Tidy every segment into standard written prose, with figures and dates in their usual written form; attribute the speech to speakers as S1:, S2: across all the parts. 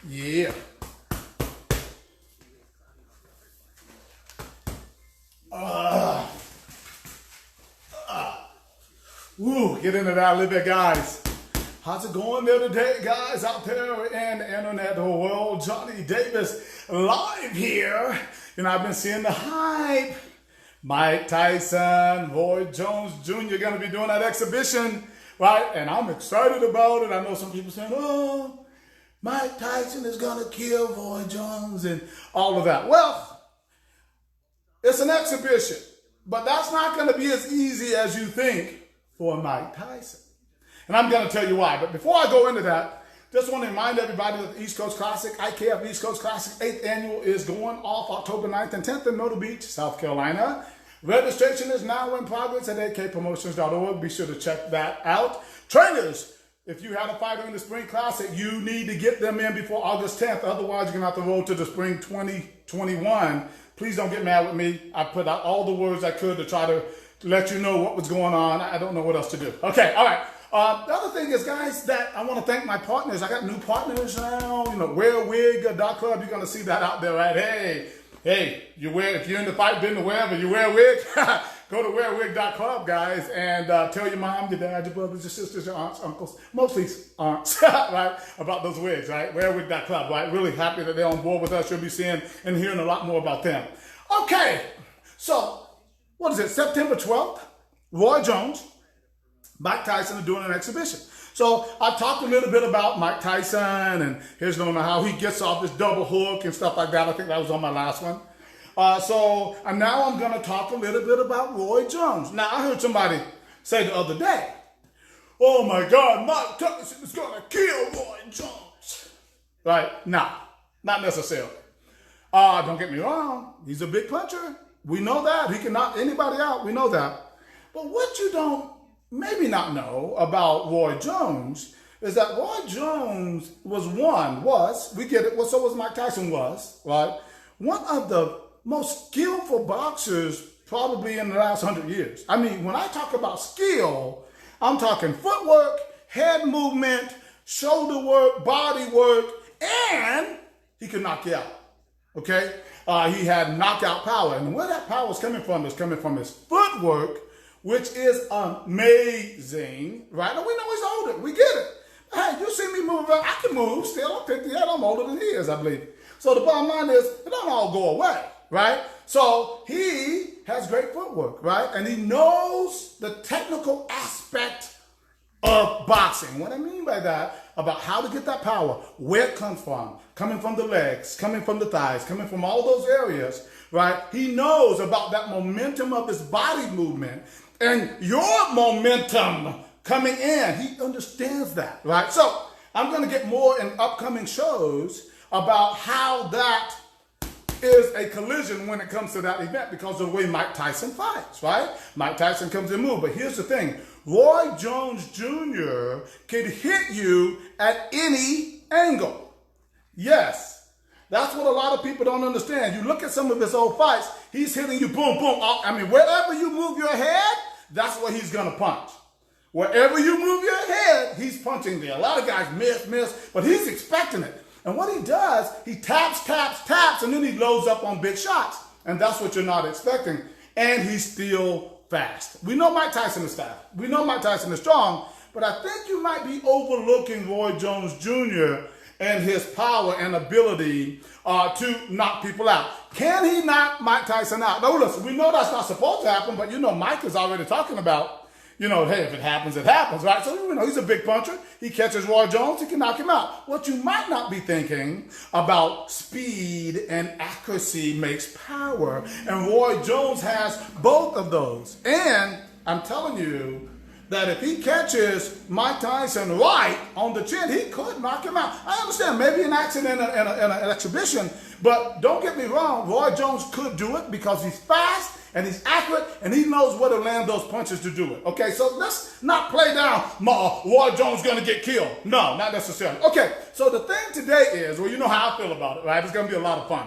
S1: Yeah. Get into that a little bit, guys. How's it going there today, guys, out there in the internet world? Johnny Davis live here. You know, I've been seeing the hype. Mike Tyson, Roy Jones Jr. going to be doing that exhibition, right? And I'm excited about it. I know some people saying, oh, Mike Tyson is going to kill Roy Jones and all of that. Well, it's an exhibition, but that's not going to be as easy as you think for Mike Tyson. And I'm going to tell you why. But before I go into that, just want to remind everybody that the East Coast Classic, IKF East Coast Classic 8th Annual is going off October 9th and 10th in Myrtle Beach, South Carolina. Registration is now in progress at akpromotions.org. Be sure to check that out. Trainers, if you had a fighter in the Spring Classic, you need to get them in before August 10th. Otherwise, you're going to have to roll to the Spring 2021. Please don't get mad with me. I put out all the words I could to try to let you know what was going on. I don't know what else to do. Okay, all right. The other thing is, guys, that I want to thank my partners. I got new partners now. You know, wearwig.club. You're going to see that out there, right? Hey, if you're in the fight business, wherever you wear a wig, go to wearwig.club, guys, and tell your mom, your dad, your brothers, your sisters, your aunts, uncles, mostly aunts, right, about those wigs, right? Wearwig.club, right? Really happy that they're on board with us. You'll be seeing and hearing a lot more about them. Okay, so what is it? September 12th, Roy Jones, Mike Tyson are doing an exhibition. So I talked a little bit about Mike Tyson and here's how he gets off this double hook and stuff like that. I think that was on my last one. And now I'm going to talk a little bit about Roy Jones. Now, I heard somebody say the other day, oh my God, Mike Tyson is going to kill Roy Jones. Right? No, not necessarily. Don't get me wrong. He's a big puncher. We know that. He can knock anybody out. We know that. But what you don't maybe not know about Roy Jones is that Roy Jones we get it, well, so was Mike Tyson right? One of the most skillful boxers probably in the last 100 years. I mean, when I talk about skill, I'm talking footwork, head movement, shoulder work, body work, and he could knock you out, okay? He had knockout power, and where that power is coming from his footwork, which is amazing, right? And we know he's older. We get it. Hey, you see me move around. I can move still. I'm 58. I'm older than he is, I believe. So the bottom line is, it don't all go away, right? So he has great footwork, right? And he knows the technical aspect of boxing. What I mean by that, about how to get that power, where it comes from, coming from the legs, coming from the thighs, coming from all those areas, right? He knows about that momentum of his body movement and your momentum coming in. He understands that, right? So I'm going to get more in upcoming shows about how that is a collision when it comes to that event because of the way Mike Tyson fights, right? Mike Tyson comes in move. But here's the thing. Roy Jones Jr. can hit you at any angle. Yes. That's what a lot of people don't understand. You look at some of his old fights, he's hitting you boom, boom. I mean, wherever you move your head, that's where he's going to punch. Wherever you move your head, he's punching there. A lot of guys miss, but he's expecting it. And what he does, he taps, and then he loads up on big shots. And that's what you're not expecting. And he's still fast. We know Mike Tyson is fast. We know Mike Tyson is strong, but I think you might be overlooking Roy Jones Jr. and his power and ability to knock people out. Can he knock Mike Tyson out? No, listen, we know that's not supposed to happen, but you know Mike is already talking about, hey, if it happens, it happens, right? So, he's a big puncher. He catches Roy Jones, he can knock him out. What you might not be thinking about speed and accuracy makes power, and Roy Jones has both of those. And I'm telling you, that if he catches Mike Tyson right on the chin, he could knock him out. I understand, maybe an accident in an exhibition, but don't get me wrong, Roy Jones could do it because he's fast and he's accurate and he knows where to land those punches to do it. Okay, so let's not play down, Roy Jones gonna get killed. No, not necessarily. Okay, so the thing today is, well, you know how I feel about it, right? It's gonna be a lot of fun.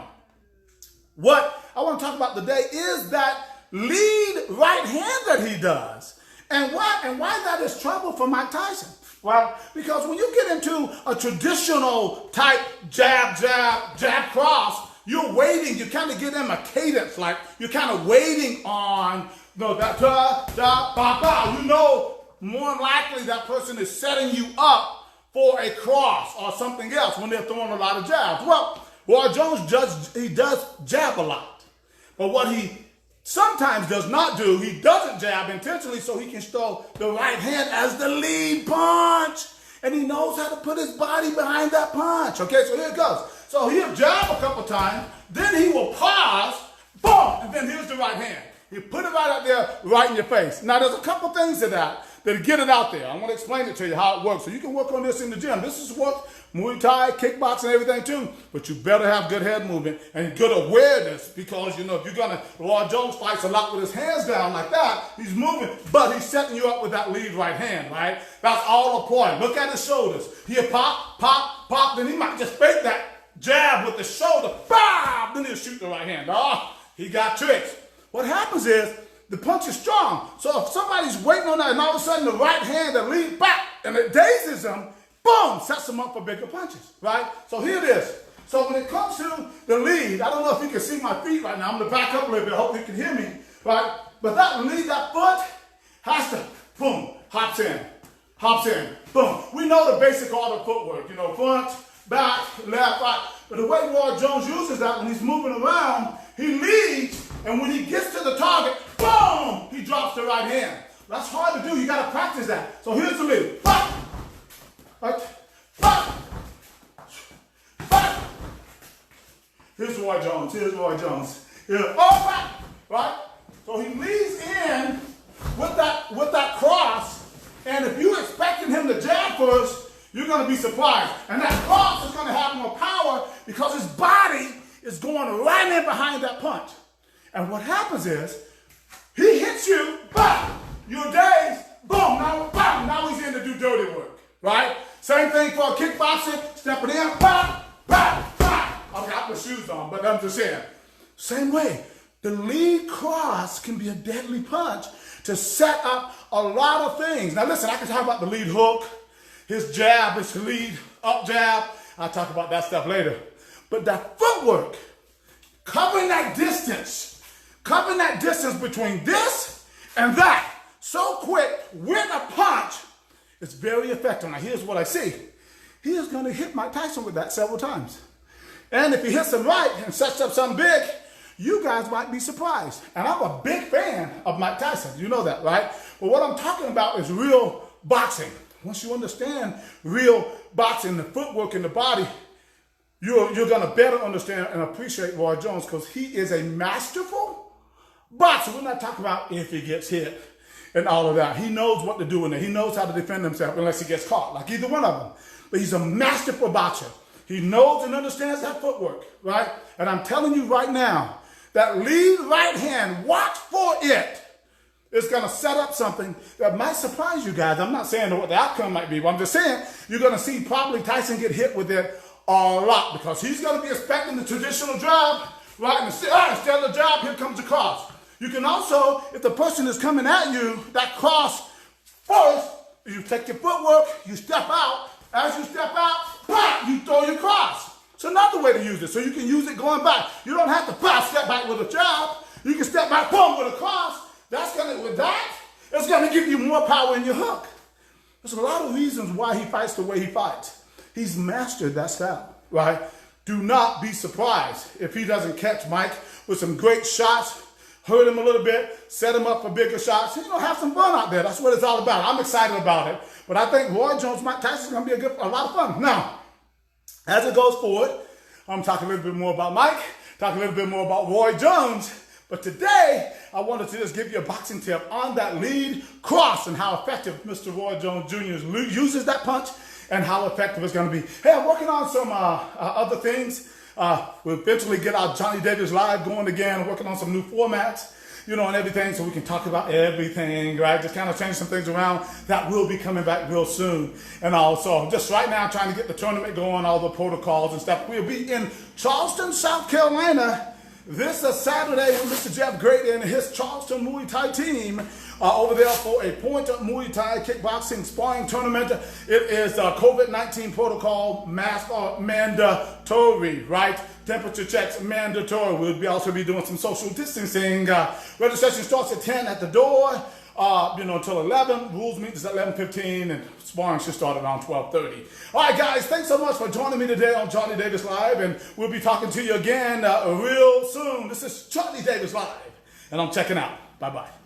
S1: What I want to talk about today is that lead right hand that he does. And why that is trouble for Mike Tyson. Well, because when you get into a traditional type jab, jab, jab, cross, you're waiting. You kind of get in a cadence, like you're kind of waiting on that da, da, ba, ba. You know, more than likely that person is setting you up for a cross or something else when they're throwing a lot of jabs. Well, Roy Jones does jab a lot. But what he sometimes does not do, he doesn't jab intentionally so he can throw the right hand as the lead punch. And he knows how to put his body behind that punch. Okay, so here it goes. So he'll jab a couple times, then he will pause, boom, and then here's the right hand. You put it right out there, right in your face. Now, there's a couple things to that get it out there. I'm going to explain it to you how it works. So you can work on this in the gym. This is what Muay Thai, kickboxing, everything too. But you better have good head movement and good awareness because, you know, if you're going to, Roy Jones fights a lot with his hands down like that. He's moving, but he's setting you up with that lead right hand, right? That's all the point. Look at his shoulders. He'll pop, pop, pop. Then he might just fake that jab with the shoulder. Bam! Then he'll shoot the right hand. Oh, he got tricks. What happens is, the punch is strong. So if somebody's waiting on that and all of a sudden the right hand, the lead back, and it dazes them, boom, sets them up for bigger punches, right? So here it is. So when it comes to the lead, I don't know if you can see my feet right now. I'm going to back up a little bit. I hope you can hear me, right? But that lead, that foot has to, boom, hops in, boom. We know the basic art of footwork, you know, front, back, left, right. But the way Roy Jones uses that when he's moving around, he leads, and when he gets to the target, boom, he drops the right hand. That's hard to do. You got to practice that. So here's the lead. Pop, right, pop, pop. Here's Roy Jones. Here's Roy Jones. Here, oh, pop, right? So he leads in with that cross, and if you're expecting him to jab first, you're going to be surprised. And that cross is going to have more power because his body is going right in behind that punch. And what happens is, he hits you, bam, you're dazed, boom, now he's in to do dirty work, right? Same thing for kickboxing, stepping in, bam, bam, bam. Okay, I put shoes on, but I'm just saying. Same way, the lead cross can be a deadly punch to set up a lot of things. Now listen, I can talk about the lead hook, his jab, his lead up jab. I'll talk about that stuff later. But that footwork, covering that distance between this and that, so quick with a punch, it's very effective. Now here's what I see. He is going to hit Mike Tyson with that several times. And if he hits him right and sets up something big, you guys might be surprised. And I'm a big fan of Mike Tyson. You know that, right? But what I'm talking about is real boxing. Once you understand real boxing, the footwork in the body, you're going to better understand and appreciate Roy Jones because he is a masterful boxer. We're not talking about if he gets hit and all of that. He knows what to do in there. He knows how to defend himself unless he gets caught, like either one of them. But he's a masterful boxer. He knows and understands that footwork, right? And I'm telling you right now, that lead right hand, watch for it. It's going to set up something that might surprise you guys. I'm not saying what the outcome might be, but I'm just saying you're going to see probably Tyson get hit with it a lot because he's going to be expecting the traditional jab, right? Instead of the jab, here comes the cross. You can also, if the person is coming at you, that cross first, you take your footwork, you step out. As you step out, pop, you throw your cross. It's another way to use it. So you can use it going back. You don't have to pop, step back with a jab. You can step back, boom, with a cross. It's going to give you more power in your hook. There's a lot of reasons why he fights the way he fights. He's mastered that style, right? Do not be surprised if he doesn't catch Mike with some great shots, hurt him a little bit, set him up for bigger shots. Have some fun out there. That's what it's all about. I'm excited about it. But I think Roy Jones, Mike Tyson is going to be a lot of fun. Now, as it goes forward, I'm talking a little bit more about Mike, talking a little bit more about Roy Jones. But today, I wanted to just give you a boxing tip on that lead cross and how effective Mr. Roy Jones Jr. uses that punch and how effective it's going to be. Hey, I'm working on some other things. We'll eventually get our Johnny Davis Live going again, working on some new formats, and everything, so we can talk about everything, right? Just kind of change some things around. That will be coming back real soon. And also, just right now, trying to get the tournament going, all the protocols and stuff. We'll be in Charleston, South Carolina, this Saturday with Mr. Jeff Grady and his Charleston Muay Thai team over there for a point Muay Thai kickboxing sparring tournament. It is COVID-19 protocol, mask mandatory, right? Temperature checks mandatory. We'll also be doing some social distancing. Registration starts at 10 at the door. Until 11. Rules meet is at 11:15, and sparring should start around 12:30. All right, guys, thanks so much for joining me today on Johnny Davis Live, and we'll be talking to you again real soon. This is Johnny Davis Live, and I'm checking out. Bye-bye.